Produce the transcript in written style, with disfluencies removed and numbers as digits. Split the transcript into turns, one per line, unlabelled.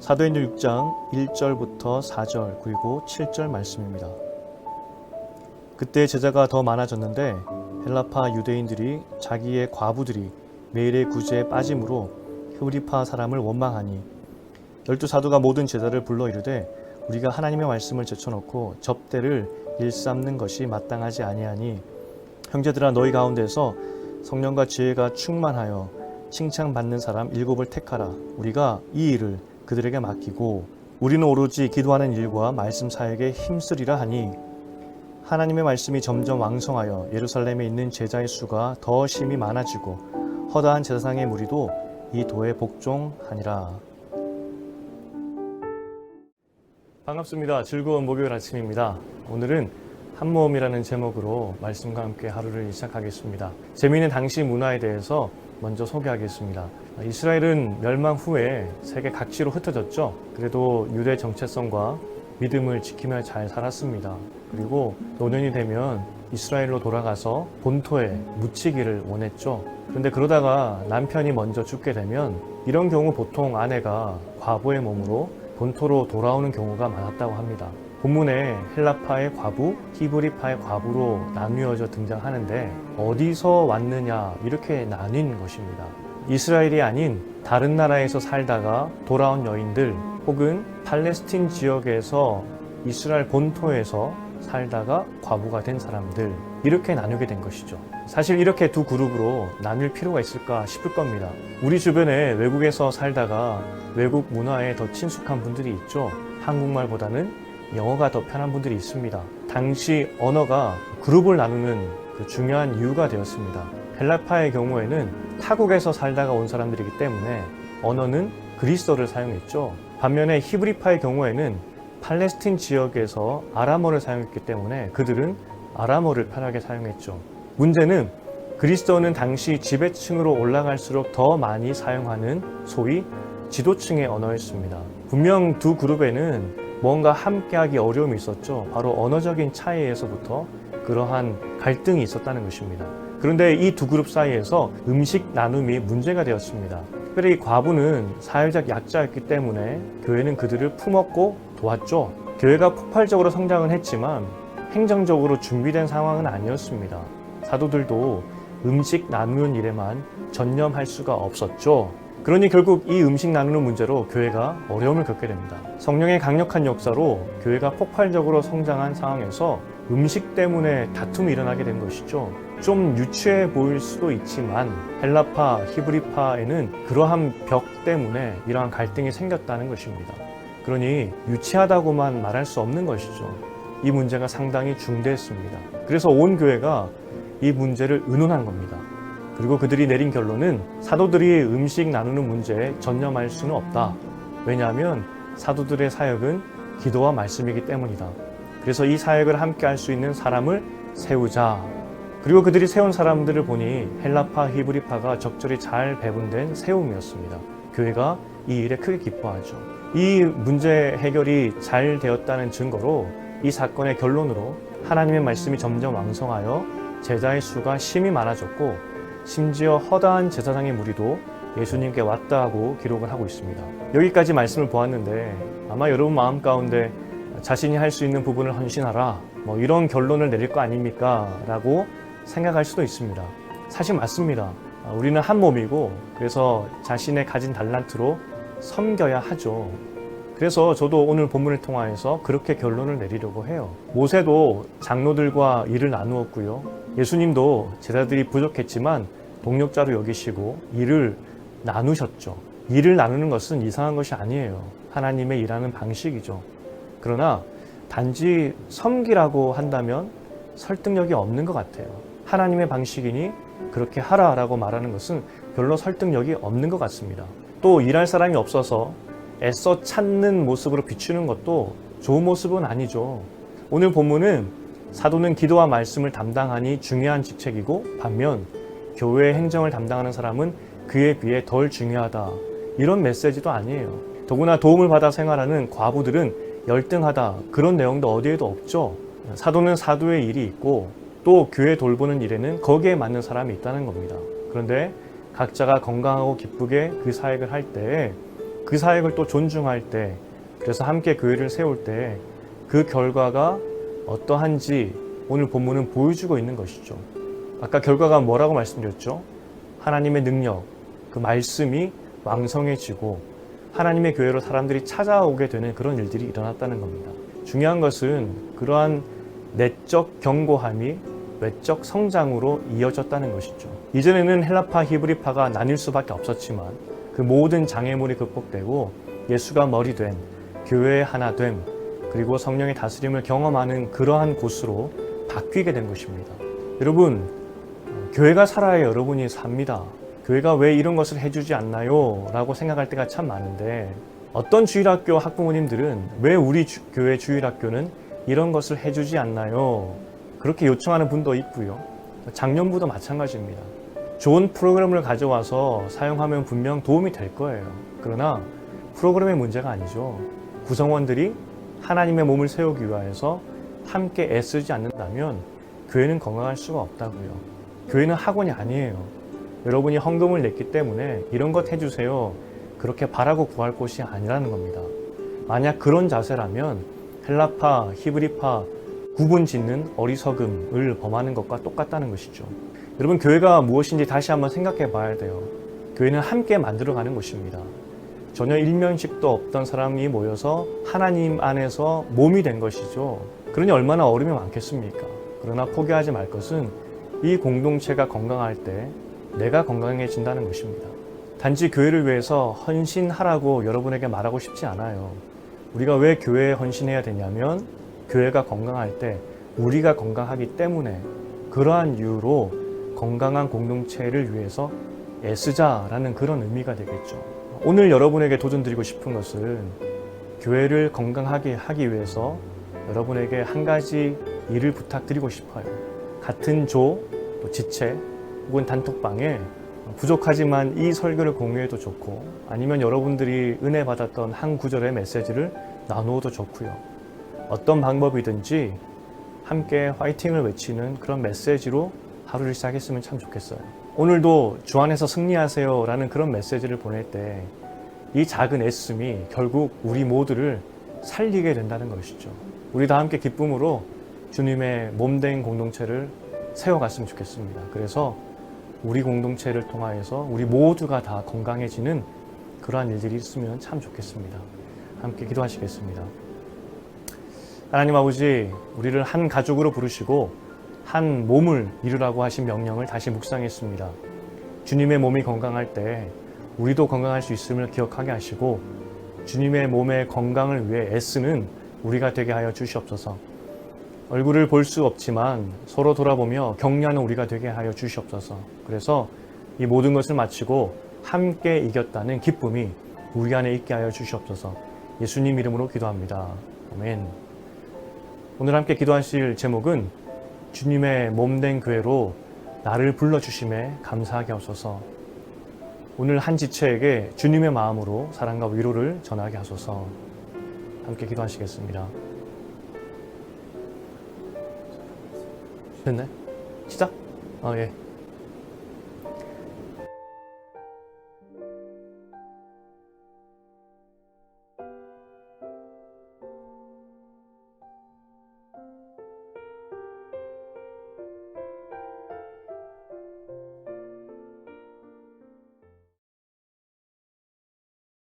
사도행전 6장 1절부터 4절 그리고 7절 말씀입니다. 그때 제자가 더 많아졌는데 헬라파 유대인들이 자기의 과부들이 매일의 구제에 빠짐으로 히브리파 사람을 원망하니 12사도가 모든 제자를 불러 이르되 우리가 하나님의 말씀을 제쳐놓고 접대를 일삼는 것이 마땅하지 아니하니 형제들아 너희 가운데서 성령과 지혜가 충만하여 칭찬받는 사람 7을 택하라. 우리가 이 일을 그들에게 맡기고 우리는 오로지 기도하는 일과 말씀 사역에 힘쓰리라 하니 하나님의 말씀이 점점 왕성하여 예루살렘에 있는 제자의 수가 더 심히 많아지고 허다한 제사상의 무리도 이 도에 복종하니라. 반갑습니다. 즐거운 목요일 아침입니다. 오늘은 한모음이라는 제목으로 말씀과 함께 하루를 시작하겠습니다. 재미있는 당시 문화에 대해서 먼저 소개하겠습니다. 이스라엘은 멸망 후에 세계 각지로 흩어졌죠. 그래도 유대 정체성과 믿음을 지키며 잘 살았습니다. 그리고 노년이 되면 이스라엘로 돌아가서 본토에 묻히기를 원했죠. 그런데 그러다가 남편이 먼저 죽게 되면 이런 경우 보통 아내가 과부의 몸으로 본토로 돌아오는 경우가 많았다고 합니다. 본문에 헬라파의 과부, 히브리파의 과부로 나뉘어져 등장하는데 어디서 왔느냐 이렇게 나뉜 것입니다. 이스라엘이 아닌 다른 나라에서 살다가 돌아온 여인들 혹은 팔레스틴 지역에서 이스라엘 본토에서 살다가 과부가 된 사람들 이렇게 나누게 된 것이죠. 사실 이렇게 두 그룹으로 나눌 필요가 있을까 싶을 겁니다. 우리 주변에 외국에서 살다가 외국 문화에 더 친숙한 분들이 있죠. 한국말보다는 영어가 더 편한 분들이 있습니다. 당시 언어가 그룹을 나누는 중요한 이유가 되었습니다. 헬라파의 경우에는 타국에서 살다가 온 사람들이기 때문에 언어는 그리스어를 사용했죠. 반면에 히브리파의 경우에는 팔레스틴 지역에서 아람어를 사용했기 때문에 그들은 아람어를 편하게 사용했죠. 문제는 그리스어는 당시 지배층으로 올라갈수록 더 많이 사용하는 소위 지도층의 언어였습니다. 분명 두 그룹에는 뭔가 함께하기 어려움이 있었죠. 바로 언어적인 차이에서부터 그러한 갈등이 있었다는 것입니다. 그런데 이 두 그룹 사이에서 음식 나눔이 문제가 되었습니다. 특별히 이 과부는 사회적 약자였기 때문에 교회는 그들을 품었고 도왔죠. 교회가 폭발적으로 성장은 했지만 행정적으로 준비된 상황은 아니었습니다. 사도들도 음식 나누는 일에만 전념할 수가 없었죠. 그러니 결국 이 음식 나누는 문제로 교회가 어려움을 겪게 됩니다. 성령의 강력한 역사로 교회가 폭발적으로 성장한 상황에서 음식 때문에 다툼이 일어나게 된 것이죠. 좀 유치해 보일 수도 있지만 헬라파, 히브리파에는 그러한 벽 때문에 이러한 갈등이 생겼다는 것입니다. 그러니 유치하다고만 말할 수 없는 것이죠. 이 문제가 상당히 중대했습니다. 그래서 온 교회가 이 문제를 의논한 겁니다. 그리고 그들이 내린 결론은 사도들이 음식 나누는 문제에 전념할 수는 없다. 왜냐하면 사도들의 사역은 기도와 말씀이기 때문이다. 그래서 이 사역을 함께 할 수 있는 사람을 세우자. 그리고 그들이 세운 사람들을 보니 헬라파, 히브리파가 적절히 잘 배분된 세움이었습니다. 교회가 이 일에 크게 기뻐하죠. 이 문제 해결이 잘 되었다는 증거로 이 사건의 결론으로 하나님의 말씀이 점점 왕성하여 제자의 수가 심히 많아졌고 심지어 허다한 제사장의 무리도 예수님께 왔다 하고 기록을 하고 있습니다. 여기까지 말씀을 보았는데 아마 여러분 마음 가운데 자신이 할 수 있는 부분을 헌신하라 이런 결론을 내릴 거 아닙니까? 라고 생각할 수도 있습니다. 사실 맞습니다. 우리는 한 몸이고 그래서 자신의 가진 달란트로 섬겨야 하죠. 그래서 저도 오늘 본문을 통하여서 그렇게 결론을 내리려고 해요. 모세도 장로들과 일을 나누었고요. 예수님도 제자들이 부족했지만 동력자로 여기시고 일을 나누셨죠. 일을 나누는 것은 이상한 것이 아니에요. 하나님의 일하는 방식이죠. 그러나 단지 섬기라고 한다면 설득력이 없는 것 같아요. 하나님의 방식이니 그렇게 하라라고 말하는 것은 별로 설득력이 없는 것 같습니다. 또 일할 사람이 없어서 애써 찾는 모습으로 비추는 것도 좋은 모습은 아니죠. 오늘 본문은 사도는 기도와 말씀을 담당하니 중요한 직책이고 반면 교회의 행정을 담당하는 사람은 그에 비해 덜 중요하다. 이런 메시지도 아니에요. 더구나 도움을 받아 생활하는 과부들은 열등하다. 그런 내용도 어디에도 없죠. 사도는 사도의 일이 있고 또 교회 돌보는 일에는 거기에 맞는 사람이 있다는 겁니다. 그런데 각자가 건강하고 기쁘게 그 사역을 할 때 그 사역을 또 존중할 때, 그래서 함께 교회를 세울 때 그 결과가 어떠한지 오늘 본문은 보여주고 있는 것이죠. 아까 결과가 뭐라고 말씀드렸죠? 하나님의 능력, 그 말씀이 왕성해지고 하나님의 교회로 사람들이 찾아오게 되는 그런 일들이 일어났다는 겁니다. 중요한 것은 그러한 내적 견고함이 외적 성장으로 이어졌다는 것이죠. 이전에는 헬라파, 히브리파가 나뉠 수밖에 없었지만 그 모든 장애물이 극복되고 예수가 머리 된 교회의 하나 됨, 그리고 성령의 다스림을 경험하는 그러한 곳으로 바뀌게 된 것입니다. 여러분, 교회가 살아야 여러분이 삽니다. 교회가 왜 이런 것을 해주지 않나요? 라고 생각할 때가 참 많은데, 어떤 주일학교 학부모님들은 왜 우리 교회 주일학교는 이런 것을 해주지 않나요? 그렇게 요청하는 분도 있고요. 작년부도 마찬가지입니다. 좋은 프로그램을 가져와서 사용하면 분명 도움이 될 거예요. 그러나 프로그램의 문제가 아니죠. 구성원들이 하나님의 몸을 세우기 위해서 함께 애쓰지 않는다면 교회는 건강할 수가 없다고요. 교회는 학원이 아니에요. 여러분이 헌금을 냈기 때문에 이런 것 해주세요, 그렇게 바라고 구할 곳이 아니라는 겁니다. 만약 그런 자세라면 헬라파, 히브리파 구분 짓는 어리석음을 범하는 것과 똑같다는 것이죠. 여러분, 교회가 무엇인지 다시 한번 생각해 봐야 돼요. 교회는 함께 만들어가는 곳입니다. 전혀 일면식도 없던 사람이 모여서 하나님 안에서 몸이 된 것이죠. 그러니 얼마나 어려움이 많겠습니까? 그러나 포기하지 말 것은 이 공동체가 건강할 때 내가 건강해진다는 것입니다. 단지 교회를 위해서 헌신하라고 여러분에게 말하고 싶지 않아요. 우리가 왜 교회에 헌신해야 되냐면 교회가 건강할 때 우리가 건강하기 때문에, 그러한 이유로 건강한 공동체를 위해서 애쓰자라는 그런 의미가 되겠죠. 오늘 여러분에게 도전드리고 싶은 것은 교회를 건강하게 하기 위해서 여러분에게 한 가지 일을 부탁드리고 싶어요. 같은 조, 또 지체, 혹은 단톡방에 부족하지만 이 설교를 공유해도 좋고, 아니면 여러분들이 은혜 받았던 한 구절의 메시지를 나누어도 좋고요. 어떤 방법이든지 함께 화이팅을 외치는 그런 메시지로 하루를 시작했으면 참 좋겠어요. 오늘도 주 안에서 승리하세요 라는 그런 메시지를 보낼 때 이 작은 애씀이 결국 우리 모두를 살리게 된다는 것이죠. 우리 다 함께 기쁨으로 주님의 몸된 공동체를 세워갔으면 좋겠습니다. 그래서 우리 공동체를 통하여서 우리 모두가 다 건강해지는 그러한 일들이 있으면 참 좋겠습니다. 함께 기도하시겠습니다. 하나님 아버지, 우리를 한 가족으로 부르시고 한 몸을 이루라고 하신 명령을 다시 묵상했습니다. 주님의 몸이 건강할 때 우리도 건강할 수 있음을 기억하게 하시고, 주님의 몸의 건강을 위해 애쓰는 우리가 되게 하여 주시옵소서. 얼굴을 볼 수 없지만 서로 돌아보며 격려하는 우리가 되게 하여 주시옵소서. 그래서 이 모든 것을 마치고 함께 이겼다는 기쁨이 우리 안에 있게 하여 주시옵소서. 예수님 이름으로 기도합니다. 아멘. 오늘 함께 기도하실 제목은 주님의 몸된 교회로 나를 불러주심에 감사하게 하소서. 오늘 한 지체에게 주님의 마음으로 사랑과 위로를 전하게 하소서. 함께 기도하시겠습니다. 됐네? 시작? 예.